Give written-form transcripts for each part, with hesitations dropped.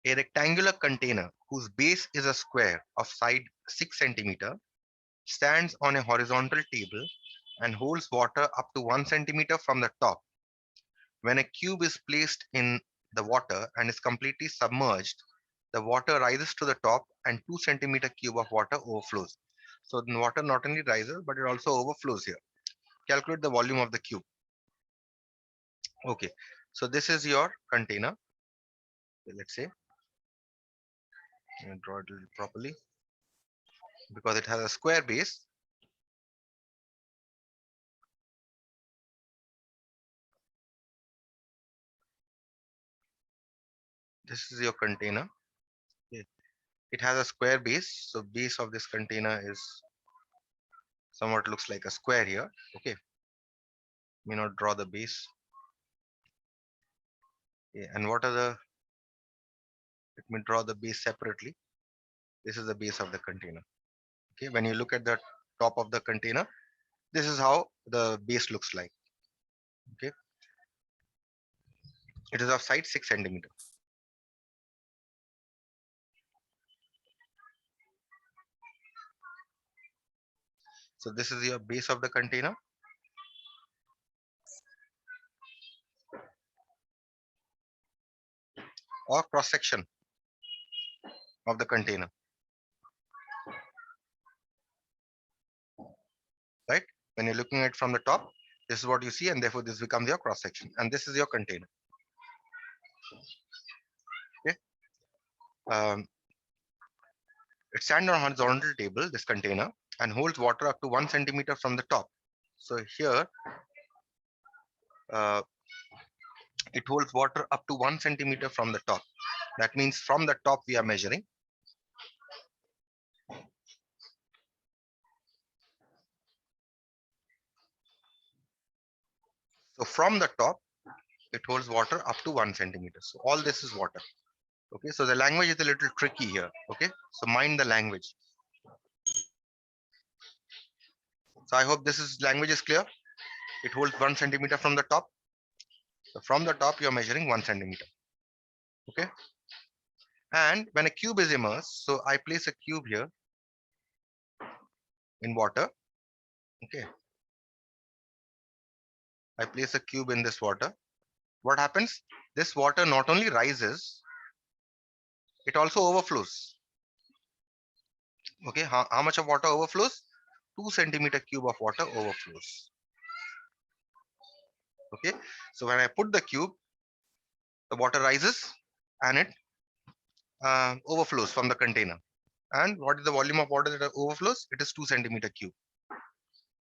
A rectangular container whose base is a square of side 6 centimeter stands on a horizontal table and holds water up to 1 centimeter from the top. When a cube is placed in the water and is completely submerged, the water rises to the top and 2 centimeter cube of water overflows. So the water not only rises, but it also overflows here. Calculate the volume of the cube. Okay, so this is your container. Let's say, draw it properly because it has a square base. This is your container. Okay. It has a square base, so base of this container is somewhat looks like a square here. Okay, may not draw the base. Okay. And what are the? Let me draw the base separately. This is the base of the container. Okay, when you look at the top of the container, this is how the base looks like. Okay, it is of side 6 centimeter. So this is your base of the container. Or cross section of the container, right? When you're looking at it from the top, this is what you see, and therefore this becomes your cross section, and this is your container. Okay. It stands on a horizontal table, this container, and holds water up to 1 centimeter from the top. So here, uh, it holds water up to 1 centimeter from the top. That means from the top we are measuring. So from the top, it holds water up to 1 centimeter. So all this is water. Okay, so the language is a little tricky here. Okay, so mind the language. So I hope this is language is clear. It holds 1 centimeter from the top. So from the top, you're measuring 1 centimeter. Okay. And when a cube is immersed, so I place a cube here in water. Okay. I place a cube in this water. What happens? This water not only rises, it also overflows. Okay. How much of water overflows? 2 centimeter cube of water overflows. Okay. So when I put the cube, the water rises and it overflows from the container. And what is the volume of water that overflows? It is 2 centimeter cube.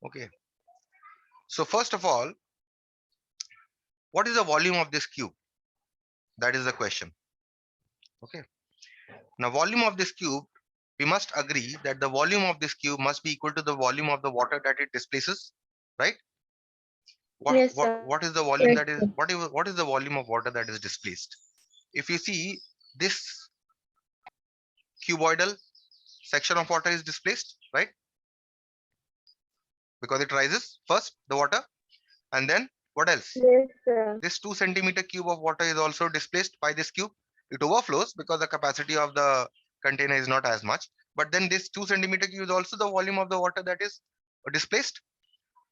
Okay. So first of all, what is the volume of this cube? That is the question. Okay. Now, volume of this cube, we must agree that the volume of this cube must be equal to the volume of the water that it displaces, right? What Yes, what sir. what is the volume that is what is the volume of water that is displaced? If you see this cuboidal section of water is displaced, right? Because it rises first, the water, and then what else? Yes, sir. This 2 centimeter cube of water is also displaced by this cube. It overflows because the capacity of the container is not as much. But then this 2 centimeter cube is also the volume of the water that is displaced.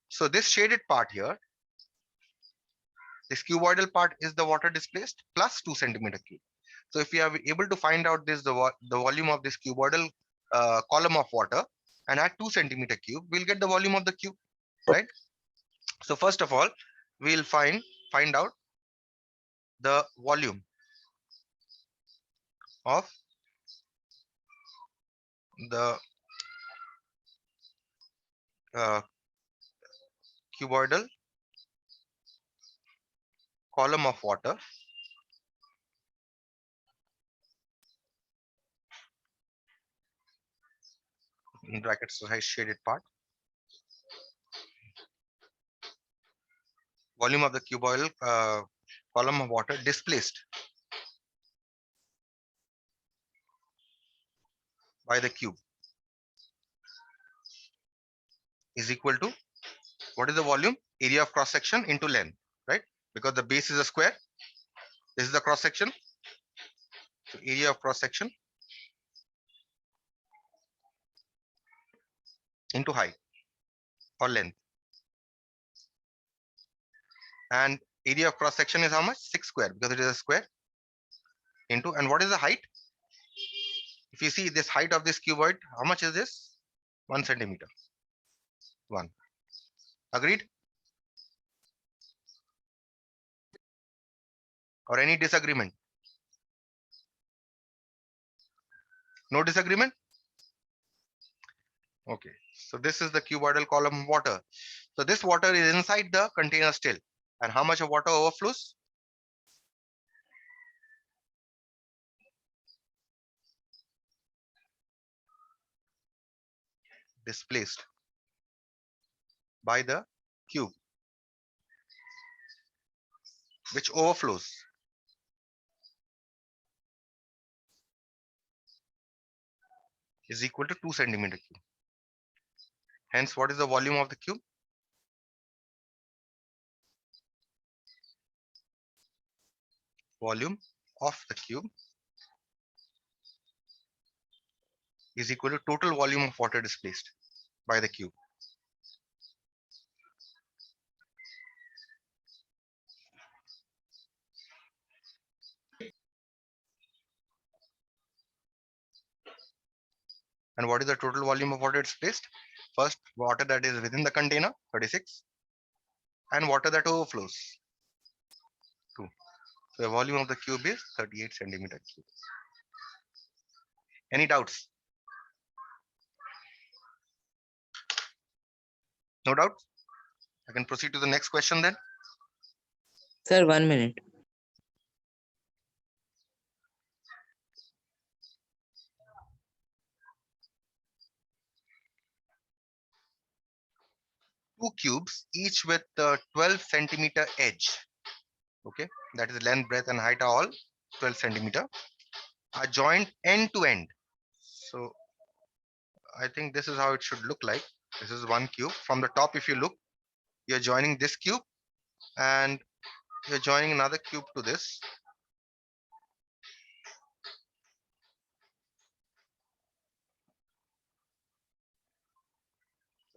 So this shaded part here, this cuboidal part is the water displaced plus 2 centimeter cube. So if we are able to find out this the volume of this cuboidal column of water and add 2 centimeter cube, we'll get the volume of the cube, right? So first of all, we'll find out the volume of the uh, cuboidal column of water in brackets the shaded part, volume of the cuboidal column of water displaced by the cube is equal to what is the volume? Area of cross section into length, right? Because the base is a square. This is the cross section. So area of cross section into height or length. And area of cross section is how much? 6 square, because it is a square, into, and what is the height? If you see this height of this cuboid, how much is this? 1 centimeter. 1. Agreed? Or any disagreement? No disagreement? Okay. So this is the cuboidal column of water. So this water is inside the container still. And how much of water overflows? Displaced by the cube, which overflows. Is equal to 2 centimeter cube. Hence, what is the volume of the cube? Volume of the cube is equal to total volume of water displaced by the cube. And what is the total volume of water displaced? First, water that is within the container, 36, and water that overflows, 2. So the volume of the cube is 38 centimeter cube. Any doubts? No doubt? I can proceed to the next question then. Sir, 1 minute. Two cubes, each with 12 centimeter edge. Okay, that is length, breadth, and height are all 12 centimeter. Are joined end to end. So I think this is how it should look like. This is one cube. From the top, if you look, you're joining this cube and you're joining another cube to this.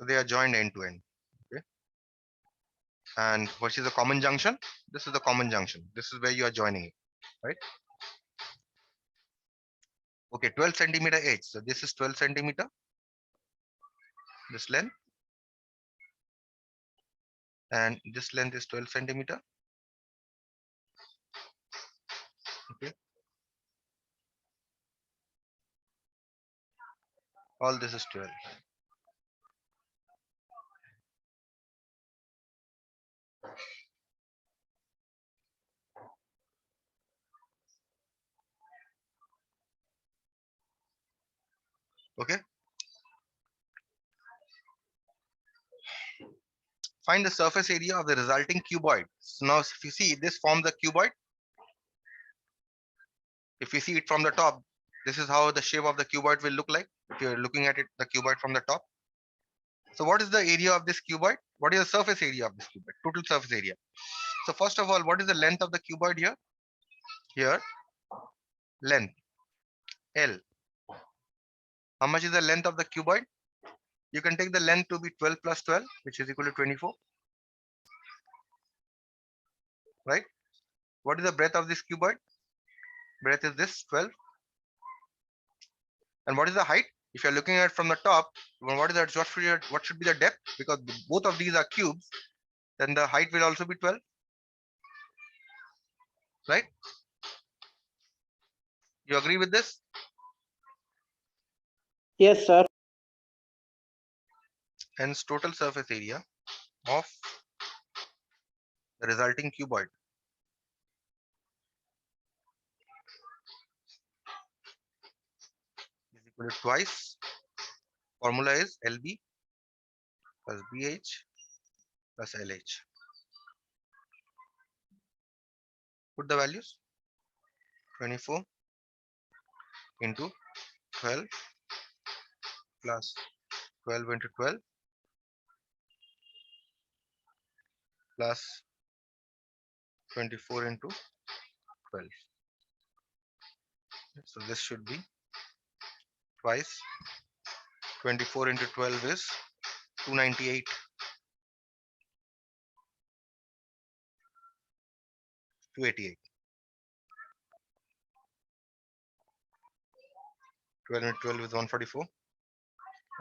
So they are joined end to end. Okay. And what is the common junction? This is the common junction. This is where you are joining it, right? Okay, 12 centimeter edge. So this is 12 centimeter, this length. And this length is 12 centimeter. Okay. All this is 12. Okay. Find the surface area of the resulting cuboid. So now if you see, this forms the cuboid. If you see it from the top, this is how the shape of the cuboid will look like. If you're looking at it, the cuboid from the top. So what is the area of this cuboid? What is the surface area of this cuboid? Total surface area. So first of all, what is the length of the cuboid here? Here, length, L. How much is the length of the cuboid? You can take the length to be 12 plus 12, which is equal to 24. Right? What is the breadth of this cuboid? Breadth is this, 12. And what is the height? If you're looking at it from the top, what is that? What should be the depth? Because both of these are cubes, then the height will also be 12. Right? You agree with this? Yes, sir. Hence, total surface area of the resulting cuboid is equal to twice. Formula is LB plus BH plus LH. Put the values. 24 into 12 plus 12 into 12 plus 24 into 12. So this should be twice 24 into 12 is 298. 288. 12 into 12 is 144.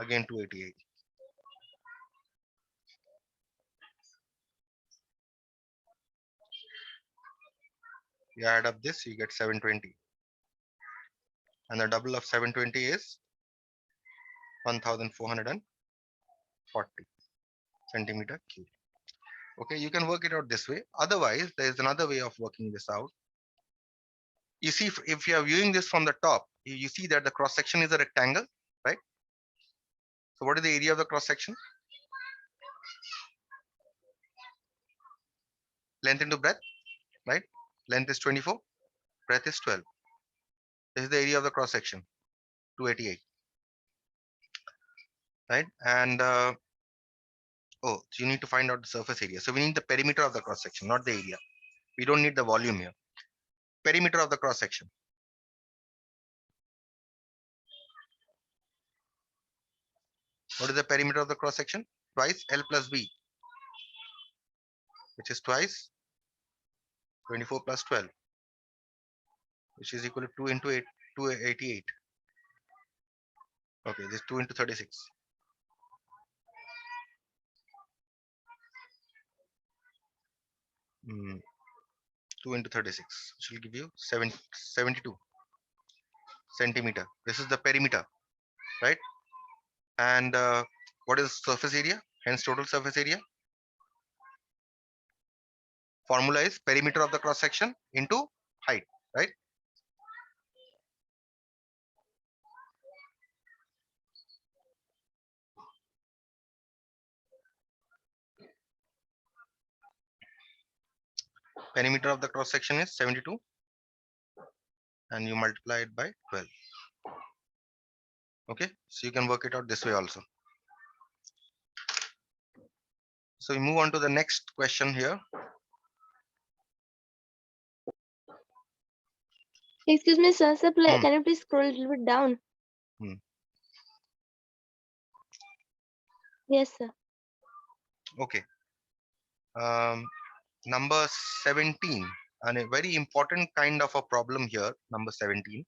Again 288. You add up this, you get 720. And the double of 720 is 1440 centimeter cube. Okay, you can work it out this way. Otherwise, there is another way of working this out. You see, if you are viewing this from the top, you see that the cross section is a rectangle, right? So what is the area of the cross section? Length into breadth, right? Length is 24, breadth is 12. This is the area of the cross section, 288, right? And oh, so you need to find out the surface area. So we need the perimeter of the cross section, not the area. We don't need the volume here. Perimeter of the cross section. What is the perimeter of the cross section? Twice L plus B, which is twice 24 plus 12, which is equal to 2 into 8, 288. Okay, this 2 into 36. Mm, 2 into 36, which will give you 72 centimeter. This is the perimeter, right? And what is surface area? Hence total surface area. Formula is perimeter of the cross section into height, right? Perimeter of the cross section is 72 and you multiply it by 12. Okay, so you can work it out this way also. So we move on to the next question here. Excuse me, sir. Sir, can you please scroll a little bit down? Yes, sir. Okay. Number 17, and a very important kind of a problem here, number 17,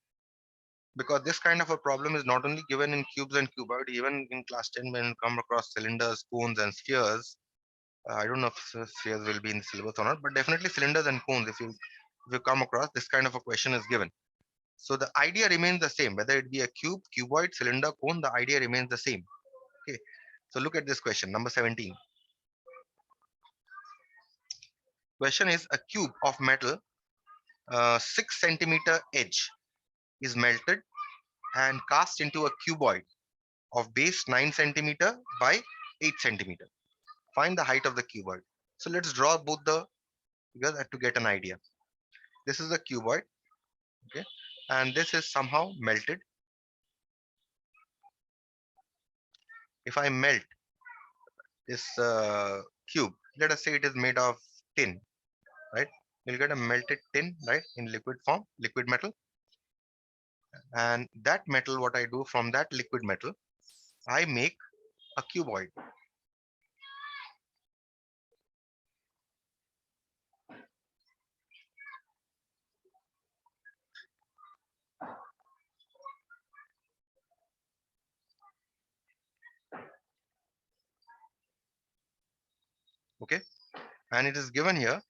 because this kind of a problem is not only given in cubes and cuboid, even in class 10 when you come across cylinders, cones, and spheres. I don't know if spheres will be in the syllabus or not, but definitely cylinders and cones, if you come across this kind of a question is given. So the idea remains the same, whether it be a cube, cuboid, cylinder, cone, the idea remains the same. Okay, so look at this question, number 17. Question is a cube of metal, 6 centimeter edge is melted and cast into a cuboid of base 9 centimeter by 8 centimeter. Find the height of the cuboid. So let's draw both the figures to get an idea. This is the cuboid, okay, and this is somehow melted. If I melt this cube, let us say it is made of tin, right? You'll get a melted tin, right, in liquid form, liquid metal. And that metal, what I do from that liquid metal, I make a cuboid. Okay, and it is given here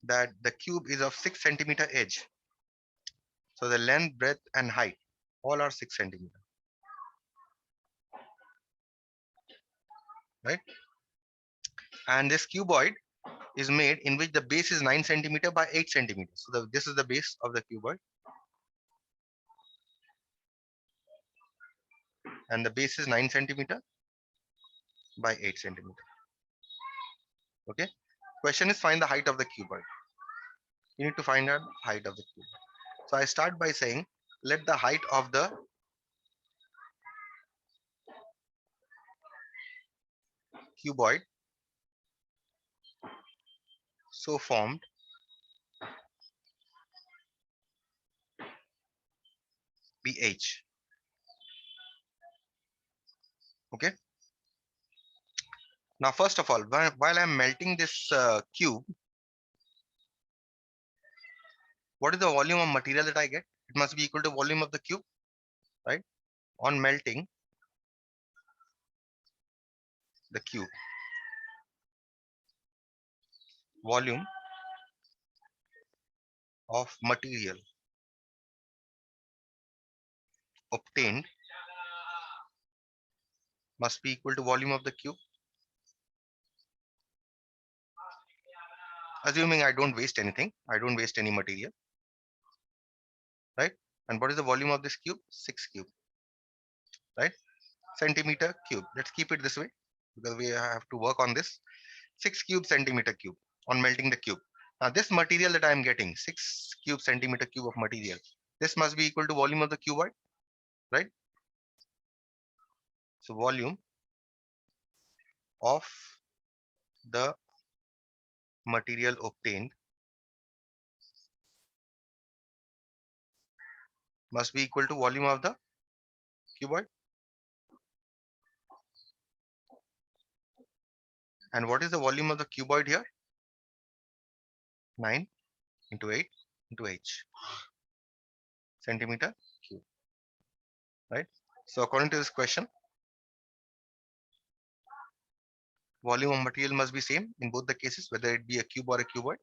that the cube is of 6 centimeter edge. So the length, breadth, and height all are 6 centimeter, right? And this cuboid is made in which the base is 9 centimeter by 8 centimeter. So this is the base of the cuboid, and the base is 9 centimeter by 8 centimeter. Okay. Question is find the height of the cuboid. You need to find out height of the cuboid. So I start by saying let the height of the cuboid so formed pH. Okay. Now, first of all, while I'm melting this cube, what is the volume of material that I get? It must be equal to volume of the cube, right? On melting the cube, volume of material obtained must be equal to volume of the cube, assuming I don't waste anything. I don't waste any material, right? And what is the volume of this cube? 6 cube, right? Centimeter cube. Let's keep it this way because we have to work on this. 6 cube centimeter cube on melting the cube. Now this material that I am getting, 6 cube centimeter cube of material, this must be equal to volume of the cuboid, right? So volume of the material obtained must be equal to volume of the cuboid. And what is the volume of the cuboid here? 9 into 8 into h centimeter cube, right? So according to this question, volume of material must be same in both the cases, whether it be a cube or a cuboid.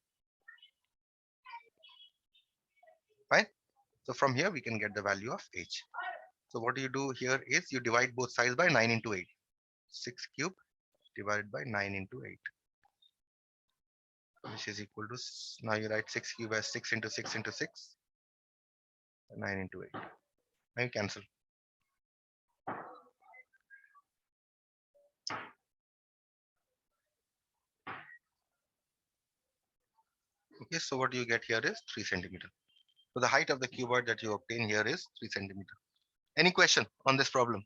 Fine. So from here we can get the value of h. So what you do here is you divide both sides by 9 into 8. 6 cube divided by 9 into 8. Which is equal to, now you write 6 cube as 6 into 6 into 6. 9 into 8. Now you cancel. Okay, so what you get here is 3 centimeter. So the height of the cuboid that you obtain here is 3 centimeter. Any question on this problem?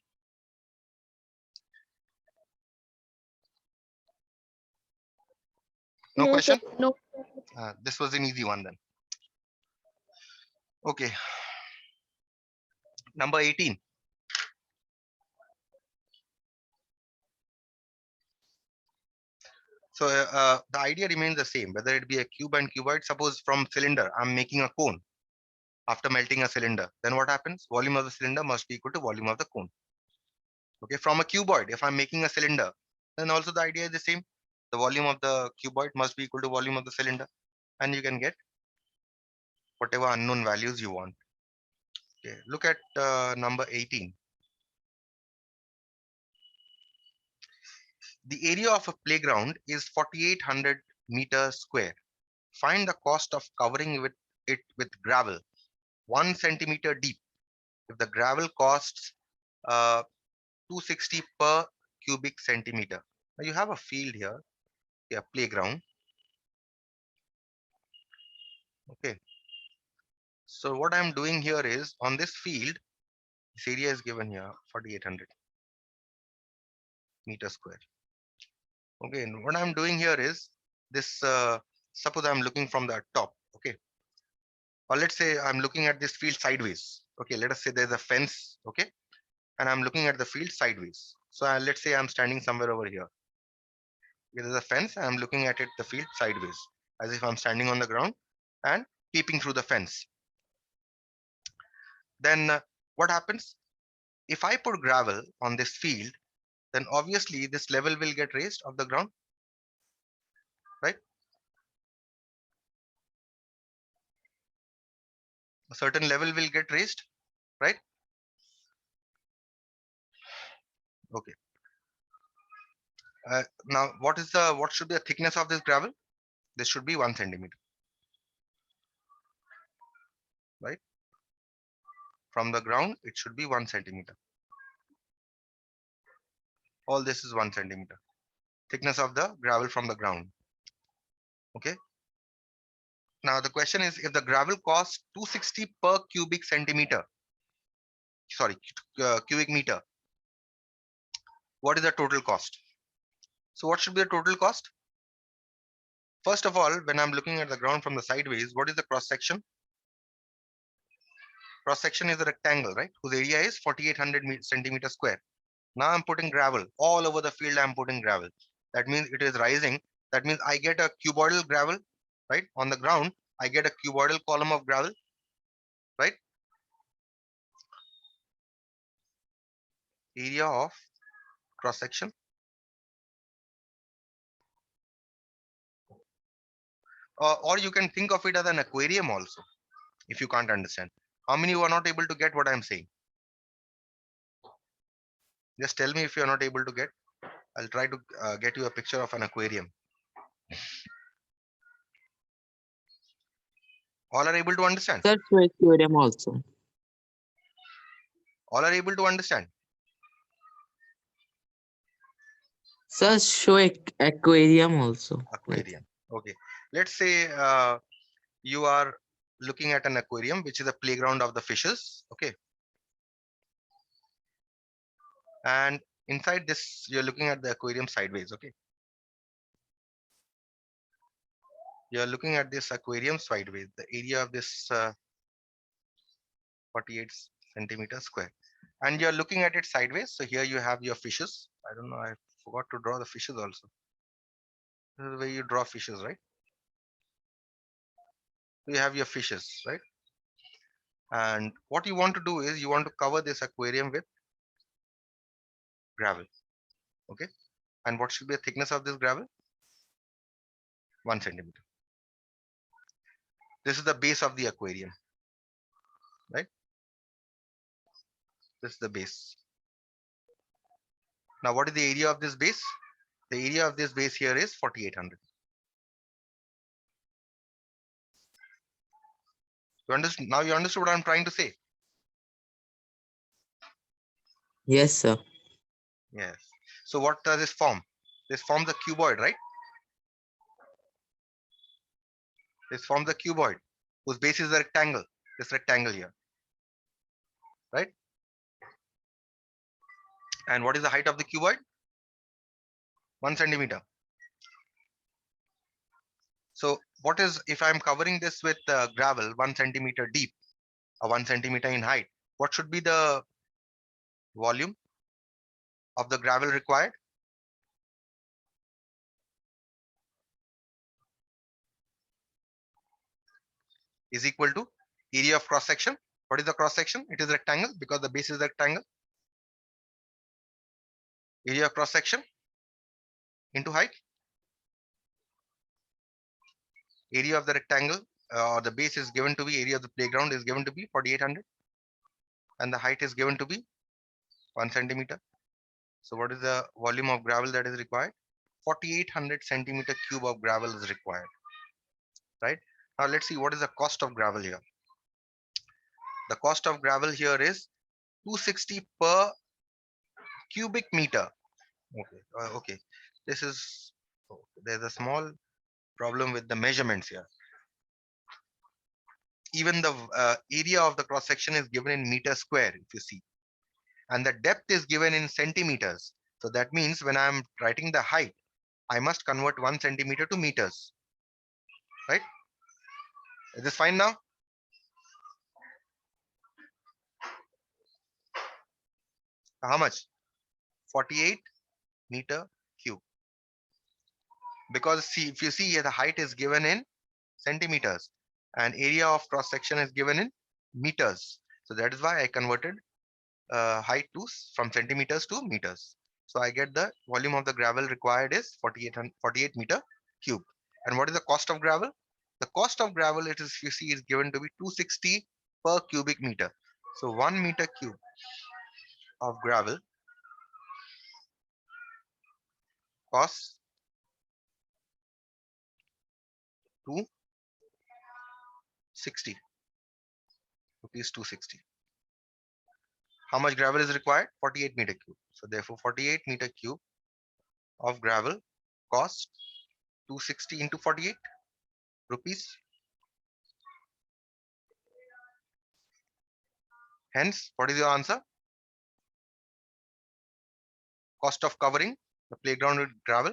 No question? No. This was an easy one then. Okay. Number 18. So the idea remains the same, whether it be a cube and cuboid. Suppose from cylinder, I'm making a cone after melting a cylinder. Then what happens? Volume of the cylinder must be equal to volume of the cone. Okay, from a cuboid, if I'm making a cylinder, then also the idea is the same. The volume of the cuboid must be equal to volume of the cylinder. And you can get whatever unknown values you want. Okay, look at number 18. The area of a playground is 4,800 meters square. Find the cost of covering it with gravel 1 centimeter deep. If the gravel costs 260 per cubic centimeter. Now you have a field here, a playground. Okay. So what I'm doing here is on this field, this area is given here 4,800 meters square. Okay, and what I'm doing here is this. Suppose I'm looking from the top. Okay, or let's say I'm looking at this field sideways. Okay, let us say there's a fence. Okay, and I'm looking at the field sideways. So let's say I'm standing somewhere over here. Okay, there's a fence. And I'm looking at the field sideways, as if I'm standing on the ground and peeping through the fence. Then what happens? If I put gravel on this field, then obviously this level will get raised of the ground, right? A certain level will get raised, right? Okay. Now, what should be the thickness of this gravel? This should be 1 centimeter, right? From the ground, it should be 1 centimeter. All this is 1 centimeter. Thickness of the gravel from the ground. Okay. Now the question is, if the gravel costs 260 per cubic centimeter, sorry, cubic meter, what is the total cost? So what should be the total cost? First of all, when I'm looking at the ground from the sideways, what is the cross section? cross section is a rectangle, right? Whose area is 4800 centimeter square. Now I'm putting gravel all over the field. I'm putting gravel. That means it is rising. That means I get a cuboidal gravel, right? On the ground, I get a cuboidal column of gravel, right? Area of cross section. Or you can think of it as an aquarium also, if you can't understand. How many you are not able to get what I'm saying? Just tell me if you are not able to get. I'll try to get you a picture of an aquarium. All are able to understand. Sir, show aquarium also. All are able to understand. Sir, show aquarium also. Aquarium. Okay. Let's say you are looking at an aquarium, which is a playground of the fishes. Okay. And inside this, you're looking at the aquarium sideways. Okay. You're looking at this aquarium sideways. The area of this 48 centimeters square. And you're looking at it sideways. So here you have your fishes. I don't know. I forgot to draw the fishes also. This is the way you draw fishes, right? You have your fishes, right? And what you want to do is you want to cover this aquarium with gravel. Okay. And what should be the thickness of this gravel? 1 centimeter. This is the base of the aquarium, right? This is the base. Now, what is the area of this base? The area of this base here is 4800. You understand? Now you understood what I'm trying to say. Yes, sir. Yes. So what does this form? This forms a cuboid, right? This forms a cuboid whose base is a rectangle. This rectangle here, right? And what is the height of the cuboid? 1 centimeter. So what is, if I'm covering this with gravel 1 centimeter deep or 1 centimeter in height, what should be the volume of the gravel required? Is equal to area of cross section. What is the cross section? It is rectangle because the base is rectangle. Area of cross section into height. Area of the rectangle or the base is given to be, area of the playground is given to be 4800, and the height is given to be 1 centimeter. So what is the volume of gravel that is required? 4800 centimeter cube of gravel is required, right? Now let's see what is the cost of gravel here. The cost of gravel here is 260 per cubic meter. Okay, okay. This is, there's a small problem with the measurements here. Even the area of the cross section is given in meter square, if you see, and the depth is given in centimeters. So that means when I'm writing the height, I must convert 1 centimeter to meters, right? Is this fine now? How much? 48 meter cube. Because see, if you see here, the height is given in centimeters and area of cross section is given in meters. So that is why I converted height to from centimeters to meters. So I get the volume of the gravel required is 48 meter cube. And what is the cost of gravel? The cost of gravel, it is, you see, is given to be 260 per cubic meter. So 1 meter cube of gravel costs 260 rupees, 260. How much gravel is required? 48 meter cube. So therefore 48 meter cube of gravel costs 260 into 48 rupees. Hence, what is your answer? Cost of covering the playground with gravel.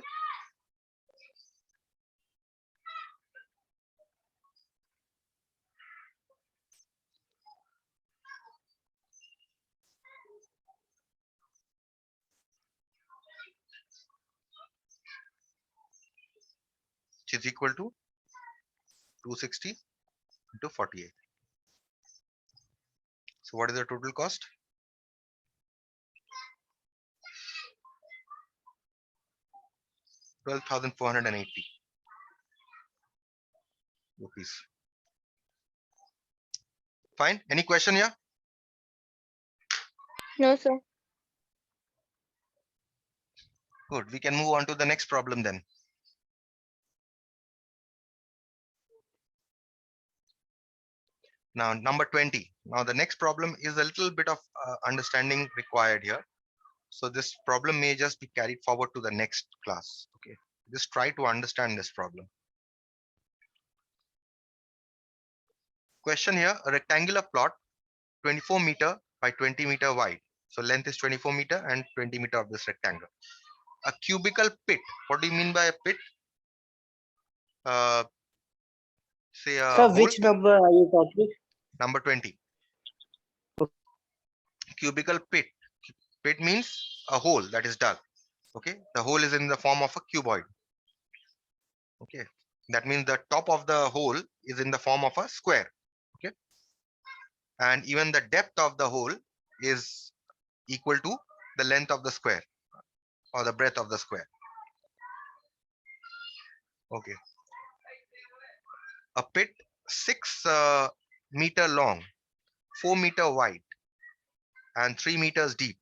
which is equal to 260 into 48. So what is the total cost? 12,480 rupees. Fine. Any question here? No, sir. Good. We can move on to the next problem then. Now, number 20. Now, the next problem is a little bit of understanding required here. So this problem may just be carried forward to the next class. Okay. Just try to understand this problem. Question here, a rectangular plot 24 meter by 20 meter wide. So length is 24 meter and 20 meter of this rectangle. A cubical pit. What do you mean by a pit? Say a Sir, hole. which number are you talking? Number 20. Cubical pit. Pit means a hole that is dug. Okay. The hole is in the form of a cuboid. Okay. That means the top of the hole is in the form of a square. Okay. And even the depth of the hole is equal to the length of the square or the breadth of the square. Okay. A pit 6 meter long, 4 meter wide, and 3 meters deep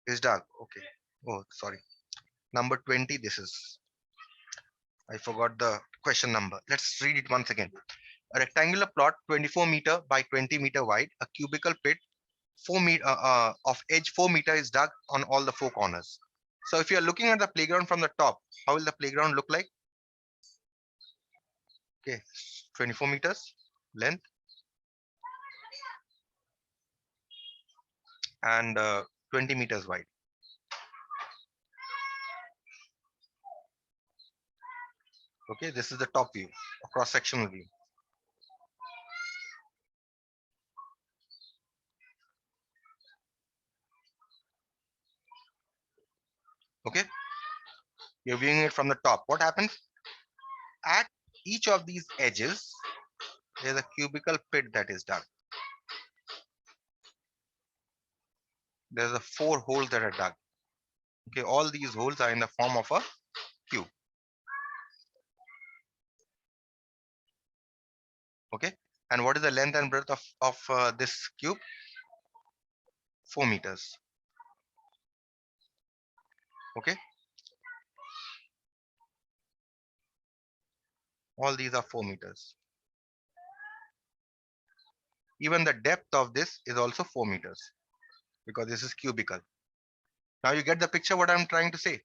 is dug. Okay. Oh, sorry. Number 20. This is. I forgot the question number. Let's read it once again. A rectangular plot 24 meter by 20 meter wide, a cubical pit 4 meter of edge 4 meter is dug on all the 4 corners. So if you are looking at the playground from the top, how will the playground look like? Okay, 24 meters length and 20 meters wide. Okay, this is the top view, a cross-sectional view. Okay, you're viewing it from the top. What happens? At each of these edges, there's a cubical pit that is dug. There's a 4 holes that are dug. Okay, all these holes are in the form of a cube. Okay, and what is the length and breadth of this cube? 4 meters. Okay, all these are 4 meters. Even the depth of this is also 4 meters because this is cubical. Now you get the picture what I'm trying to say.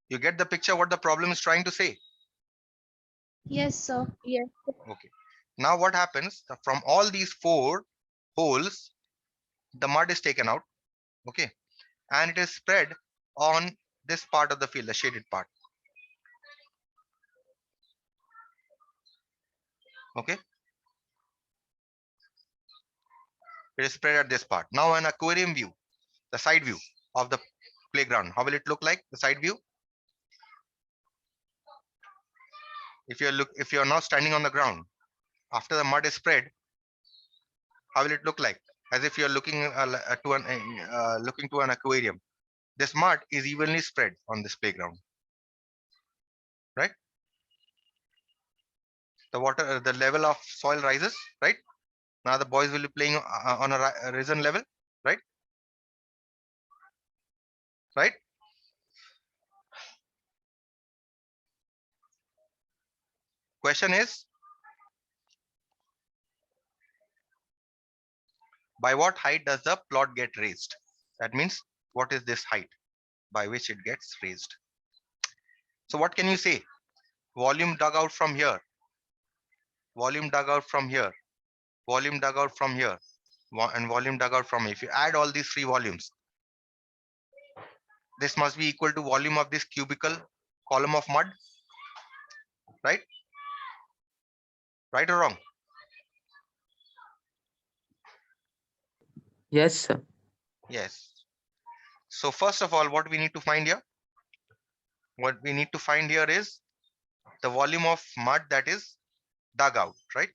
You get the picture what the problem is trying to say. Yes, sir. Yes. Okay. Now what happens from all these 4 holes, the mud is taken out. Okay. And it is spread on this part of the field, the shaded part. Okay. It is spread at this part. Now an aquarium view, the side view of the playground. How will it look like? The side view. If you're now standing on the ground, after the mud is spread, how will it look like? As if you're looking looking to an aquarium. This mud is evenly spread on this playground, right? The water, the level of soil rises, right? Now the boys will be playing on a risen level, right? Right? Question is, by what height does the plot get raised? That means, what is this height by which it gets raised? So what can you say? Volume dug out from here. Volume dug out from here. Volume dug out from here. And volume dug out from here. If you add all these 3 volumes, this must be equal to volume of this cubical column of mud, right? Right or wrong? Yes, sir. Yes. So first of all, what we need to find here? What we need to find here is the volume of mud that is dug out, right?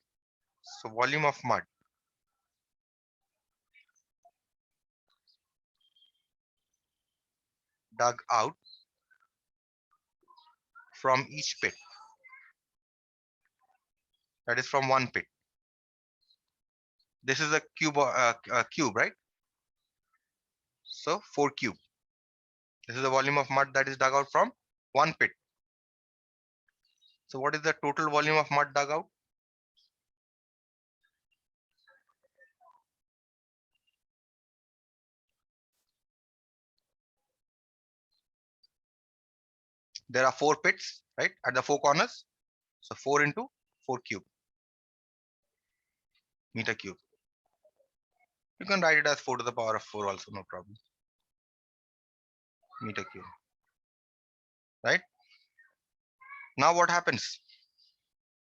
So volume of mud dug out from each pit, that is from one pit. This is a cube, right? So 4 cube. This is the volume of mud that is dug out from one pit. So what is the total volume of mud dug out? There are 4 pits, right, at the 4 corners. So 4 into 4 cube, meter cube. You can write it as 4 to the power of 4 also, no problem. Meter cube, right? Now what happens?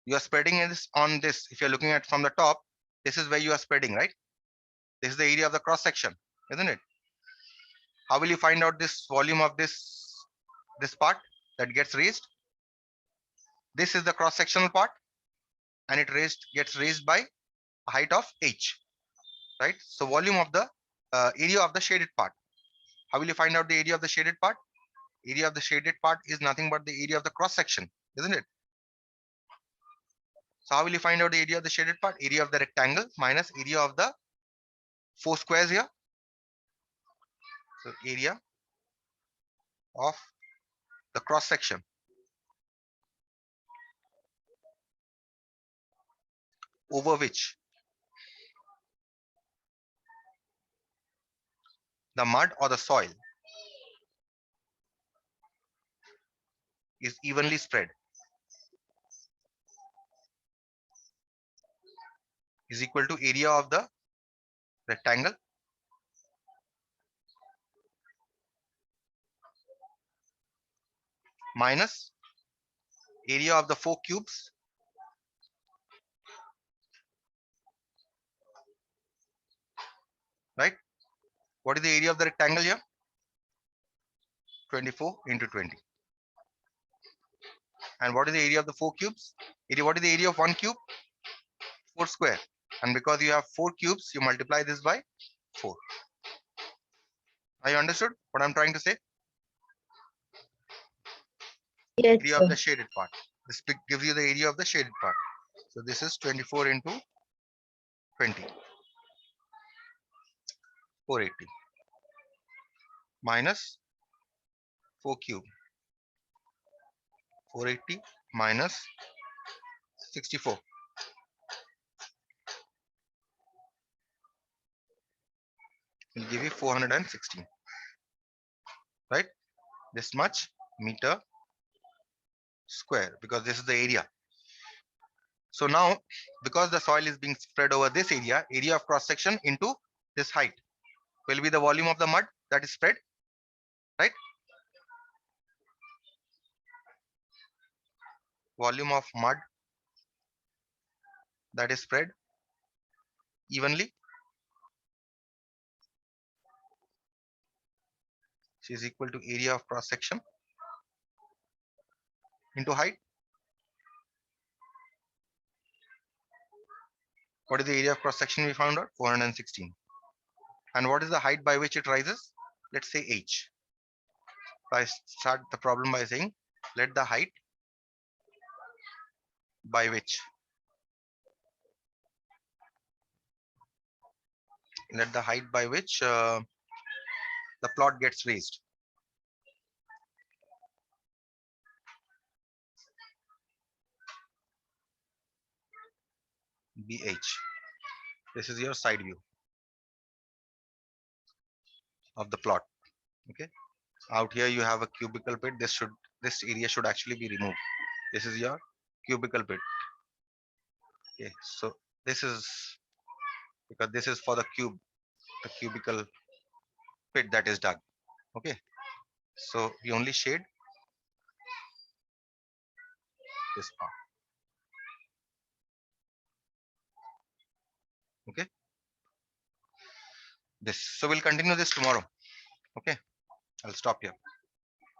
You are spreading this on this. If you're looking at from the top, this is where you are spreading, right? This is the area of the cross section, isn't it? How will you find out this volume of this part that gets raised? This is the cross sectional part, and it gets raised by a height of h, right? So volume of the area of the shaded part. How will you find out the area of the shaded part? Area of the shaded part is nothing but the area of the cross section, isn't it? So how will you find out the area of the shaded part? Area of the rectangle minus area of the 4 squares here. So area of the cross section over which the mud or the soil is evenly spread is equal to area of the rectangle minus area of the 4 cubes right? What is the area of the rectangle here? 24 into 20. And what is the area of the 4 cubes? What is the area of 1 cube? 4 square. And because you have 4 cubes, you multiply this by 4. Are you understood what I'm trying to say? Yes, Area of the shaded part. This gives you the area of the shaded part. So this is 24 into 20. 480 minus 4 cube. 480 minus 64. Will give you 416. Right? This much meter square, because this is the area. So now, because the soil is being spread over this area of cross section into this height will be the volume of the mud that is spread, right? Volume of mud that is spread evenly, which is equal to area of cross section into height. What is the area of cross section we found out? 416. And what is the height by which it rises? Let's say h. I start the problem by saying let the height by which the plot gets raised. BH. This is your side view of the plot. Okay. Out here you have a cubical pit. This area should actually be removed. This is your cubical pit. Okay. So this is because this is for the cubical pit that is dug. Okay. So we only shade this part. Okay. So we'll continue this tomorrow. Okay. I'll stop here.